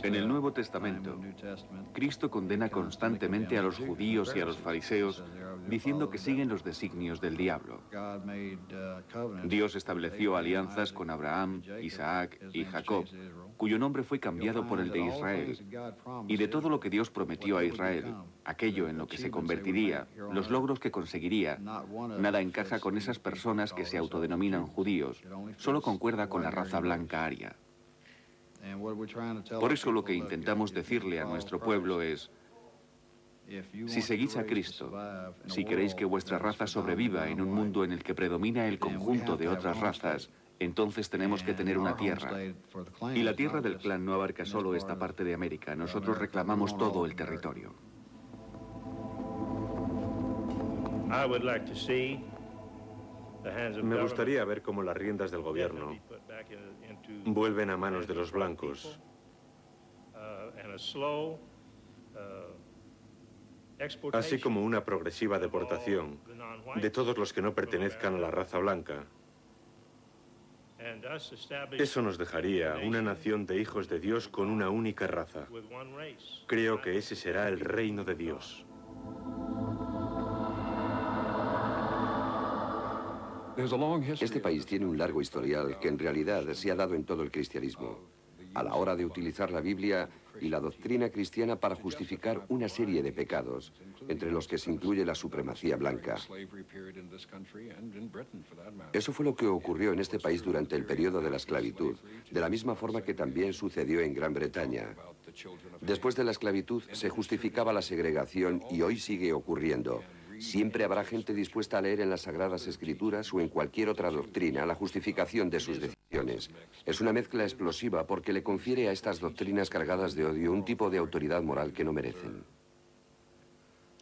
En el Nuevo Testamento, Cristo condena constantemente a los judíos y a los fariseos, diciendo que siguen los designios del diablo. Dios estableció alianzas con Abraham, Isaac y Jacob, cuyo nombre fue cambiado por el de Israel. Y de todo lo que Dios prometió a Israel, aquello en lo que se convertiría, los logros que conseguiría, nada encaja con esas personas que se autodenominan judíos, solo concuerda con la raza blanca aria. Por eso lo que intentamos decirle a nuestro pueblo es: si seguís a Cristo, si queréis que vuestra raza sobreviva en un mundo en el que predomina el conjunto de otras razas, entonces tenemos que tener una tierra. Y la tierra del clan no abarca solo esta parte de América, nosotros reclamamos todo el territorio. Me gustaría ver cómo las riendas del gobierno vuelven a manos de los blancos. Así como una progresiva deportación de todos los que no pertenezcan a la raza blanca. Eso nos dejaría una nación de hijos de Dios con una única raza. Creo que ese será el reino de Dios. Este país tiene un largo historial que en realidad se ha dado en todo el cristianismo, a la hora de utilizar la Biblia y la doctrina cristiana para justificar una serie de pecados, entre los que se incluye la supremacía blanca. Eso fue lo que ocurrió en este país durante el periodo de la esclavitud, de la misma forma que también sucedió en Gran Bretaña. Después de la esclavitud se justificaba la segregación y hoy sigue ocurriendo. Siempre habrá gente dispuesta a leer en las Sagradas Escrituras o en cualquier otra doctrina la justificación de sus decisiones. Es una mezcla explosiva porque le confiere a estas doctrinas cargadas de odio un tipo de autoridad moral que no merecen.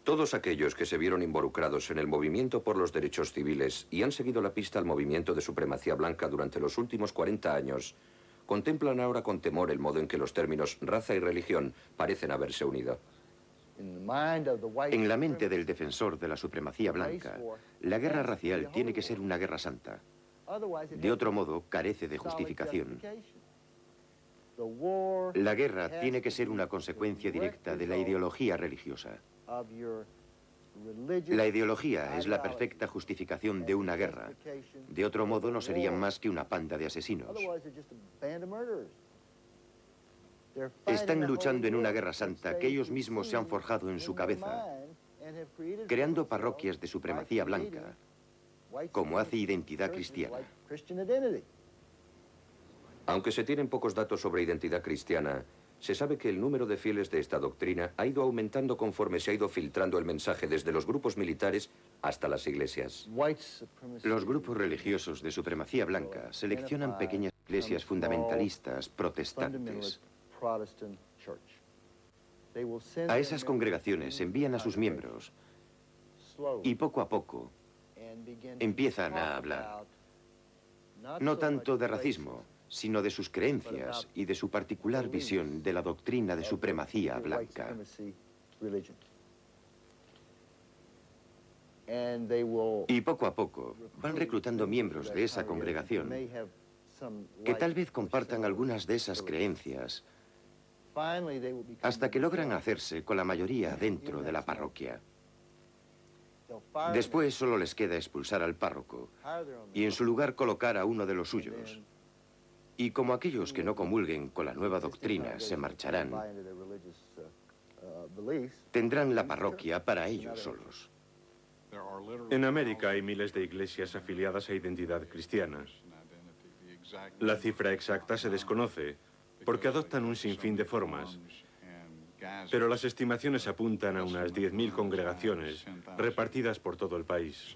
Todos aquellos que se vieron involucrados en el movimiento por los derechos civiles y han seguido la pista al movimiento de supremacía blanca durante los últimos 40 años, contemplan ahora con temor el modo en que los términos raza y religión parecen haberse unido. En la mente del defensor de la supremacía blanca, la guerra racial tiene que ser una guerra santa. De otro modo, carece de justificación. La guerra tiene que ser una consecuencia directa de la ideología religiosa. La ideología es la perfecta justificación de una guerra. De otro modo, no serían más que una panda de asesinos. Están luchando en una guerra santa que ellos mismos se han forjado en su cabeza, creando parroquias de supremacía blanca, como hace Identidad Cristiana. Aunque se tienen pocos datos sobre identidad cristiana, se sabe que el número de fieles de esta doctrina ha ido aumentando conforme se ha ido filtrando el mensaje desde los grupos militares hasta las iglesias. Los grupos religiosos de supremacía blanca seleccionan pequeñas iglesias fundamentalistas protestantes. A esas congregaciones envían a sus miembros y poco a poco empiezan a hablar, no tanto de racismo, sino de sus creencias y de su particular visión de la doctrina de supremacía blanca. Y poco a poco van reclutando miembros de esa congregación que tal vez compartan algunas de esas creencias, hasta que logran hacerse con la mayoría dentro de la parroquia. Después solo les queda expulsar al párroco y en su lugar colocar a uno de los suyos. Y como aquellos que no comulguen con la nueva doctrina se marcharán, tendrán la parroquia para ellos solos. En América hay miles de iglesias afiliadas a Identidad Cristiana. La cifra exacta se desconoce, porque adoptan un sinfín de formas, pero las estimaciones apuntan a unas 10.000 congregaciones repartidas por todo el país.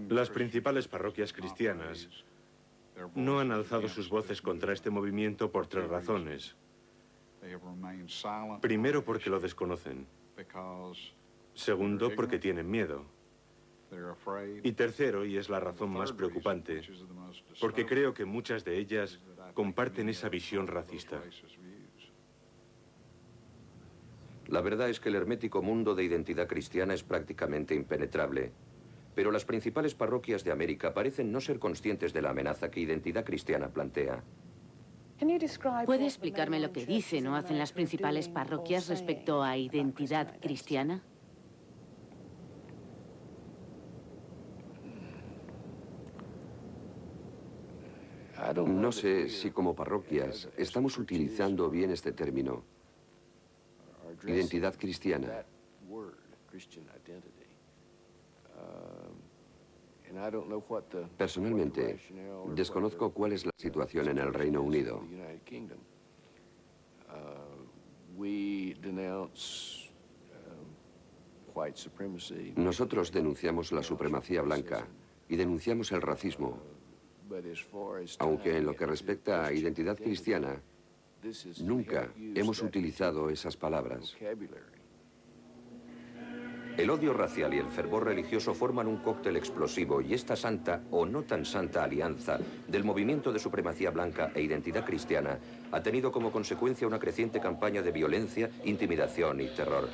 Las principales parroquias cristianas no han alzado sus voces contra este movimiento por 3 razones. Primero, porque lo desconocen. Segundo, porque tienen miedo. Y tercero, y es la razón más preocupante, porque creo que muchas de ellas comparten esa visión racista. La verdad es que el hermético mundo de Identidad Cristiana es prácticamente impenetrable. Pero las principales parroquias de América parecen no ser conscientes de la amenaza que Identidad Cristiana plantea. ¿Puede explicarme lo que dicen o hacen las principales parroquias respecto a Identidad Cristiana? No sé si como parroquias estamos utilizando bien este término, identidad cristiana. Personalmente, desconozco cuál es la situación en el Reino Unido. Nosotros denunciamos la supremacía blanca y denunciamos el racismo, aunque en lo que respecta a identidad cristiana, nunca hemos utilizado esas palabras. El odio racial y el fervor religioso forman un cóctel explosivo y esta santa o no tan santa alianza del movimiento de supremacía blanca e identidad cristiana ha tenido como consecuencia una creciente campaña de violencia, intimidación y terror.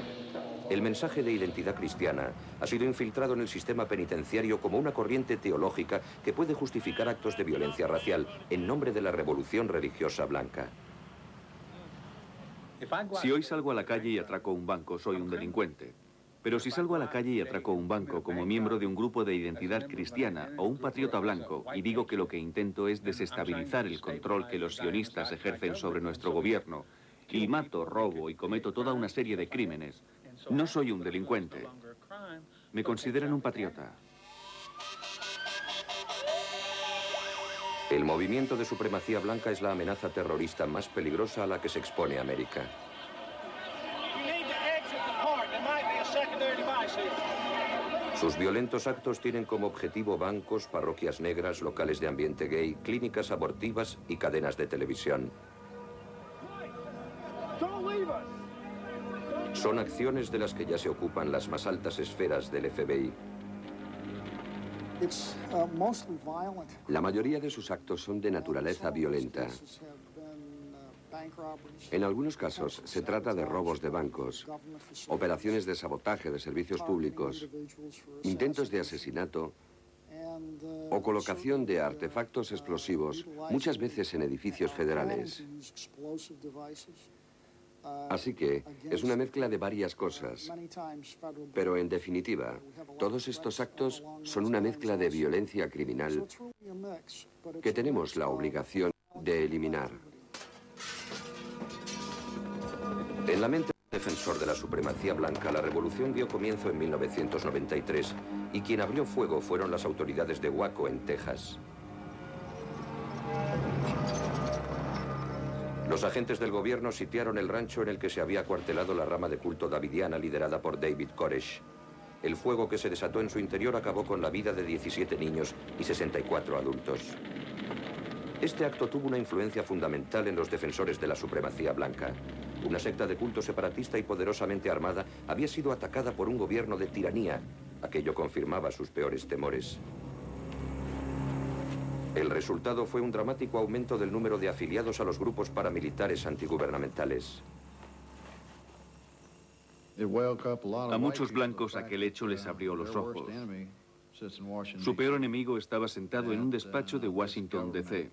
El mensaje de identidad cristiana ha sido infiltrado en el sistema penitenciario como una corriente teológica que puede justificar actos de violencia racial en nombre de la revolución religiosa blanca. Si hoy salgo a la calle y atraco un banco, soy un delincuente. Pero si salgo a la calle y atraco un banco como miembro de un grupo de identidad cristiana o un patriota blanco y digo que lo que intento es desestabilizar el control que los sionistas ejercen sobre nuestro gobierno y mato, robo y cometo toda una serie de crímenes, no soy un delincuente. Me consideran un patriota. El movimiento de supremacía blanca es la amenaza terrorista más peligrosa a la que se expone América. Sus violentos actos tienen como objetivo bancos, parroquias negras, locales de ambiente gay, clínicas abortivas y cadenas de televisión. Son acciones de las que ya se ocupan las más altas esferas del FBI. La mayoría de sus actos son de naturaleza violenta. En algunos casos se trata de robos de bancos, operaciones de sabotaje de servicios públicos, intentos de asesinato o colocación de artefactos explosivos, muchas veces en edificios federales. Así que es una mezcla de varias cosas, pero en definitiva, todos estos actos son una mezcla de violencia criminal que tenemos la obligación de eliminar. En la mente del defensor de la supremacía blanca, la revolución dio comienzo en 1993 y quien abrió fuego fueron las autoridades de Waco, en Texas. Los agentes del gobierno sitiaron el rancho en el que se había acuartelado la rama de culto davidiana liderada por David Koresh. El fuego que se desató en su interior acabó con la vida de 17 niños y 64 adultos. Este acto tuvo una influencia fundamental en los defensores de la supremacía blanca. Una secta de culto separatista y poderosamente armada había sido atacada por un gobierno de tiranía. Aquello confirmaba sus peores temores. El resultado fue un dramático aumento del número de afiliados a los grupos paramilitares antigubernamentales. A muchos blancos aquel hecho les abrió los ojos. Su peor enemigo estaba sentado en un despacho de Washington, D.C.,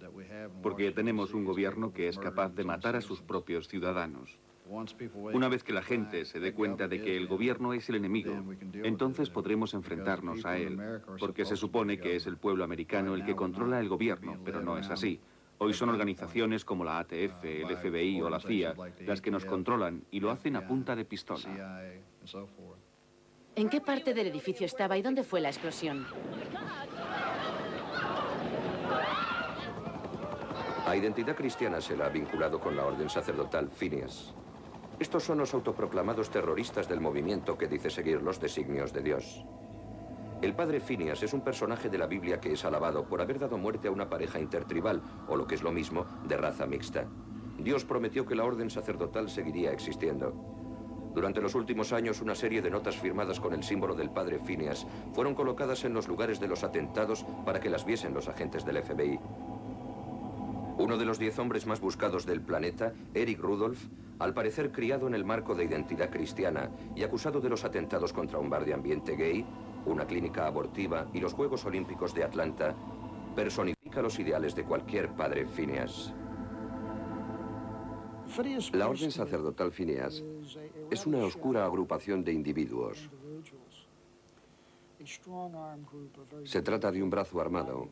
porque tenemos un gobierno que es capaz de matar a sus propios ciudadanos. Una vez que la gente se dé cuenta de que el gobierno es el enemigo, entonces podremos enfrentarnos a él, porque se supone que es el pueblo americano el que controla el gobierno, pero no es así. Hoy son organizaciones como la ATF, el FBI o la CIA las que nos controlan y lo hacen a punta de pistola. ¿En qué parte del edificio estaba y dónde fue la explosión? A identidad cristiana se la ha vinculado con la orden sacerdotal Phineas. Estos son los autoproclamados terroristas del movimiento que dice seguir los designios de Dios. El padre Phineas es un personaje de la Biblia que es alabado por haber dado muerte a una pareja intertribal, o lo que es lo mismo, de raza mixta. Dios prometió que la orden sacerdotal seguiría existiendo. Durante los últimos años, una serie de notas firmadas con el símbolo del padre Phineas fueron colocadas en los lugares de los atentados para que las viesen los agentes del FBI. Uno de los 10 hombres más buscados del planeta, Eric Rudolph, al parecer criado en el marco de identidad cristiana y acusado de los atentados contra un bar de ambiente gay, una clínica abortiva y los Juegos Olímpicos de Atlanta personifica los ideales de cualquier padre Phineas. La orden sacerdotal Phineas es una oscura agrupación de individuos. Se trata de un brazo armado,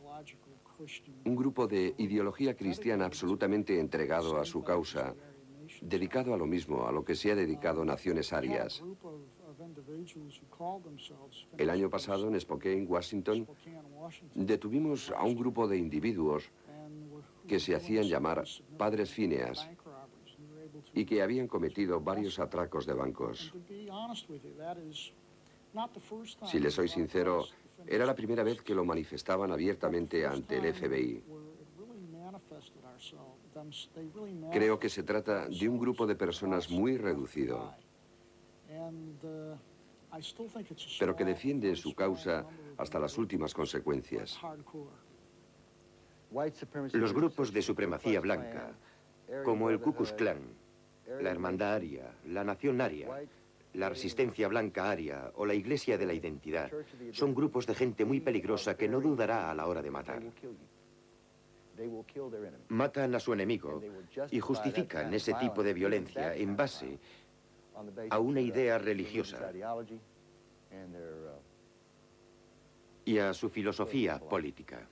un grupo de ideología cristiana absolutamente entregado a su causa, dedicado a lo mismo a lo que se ha dedicado naciones arias. El año pasado, en Spokane, Washington, detuvimos a un grupo de individuos que se hacían llamar Padres Phineas y que habían cometido varios atracos de bancos. Si les soy sincero, era la primera vez que lo manifestaban abiertamente ante el FBI. Creo que se trata de un grupo de personas muy reducido, pero que defiende su causa hasta las últimas consecuencias. Los grupos de supremacía blanca, como el Ku Klux Klan, la Hermandad Aria, la Nación Aria, la Resistencia Blanca Aria o la Iglesia de la Identidad, son grupos de gente muy peligrosa que no dudará a la hora de matar. Matan a su enemigo y justifican ese tipo de violencia en base a una idea religiosa y a su filosofía política.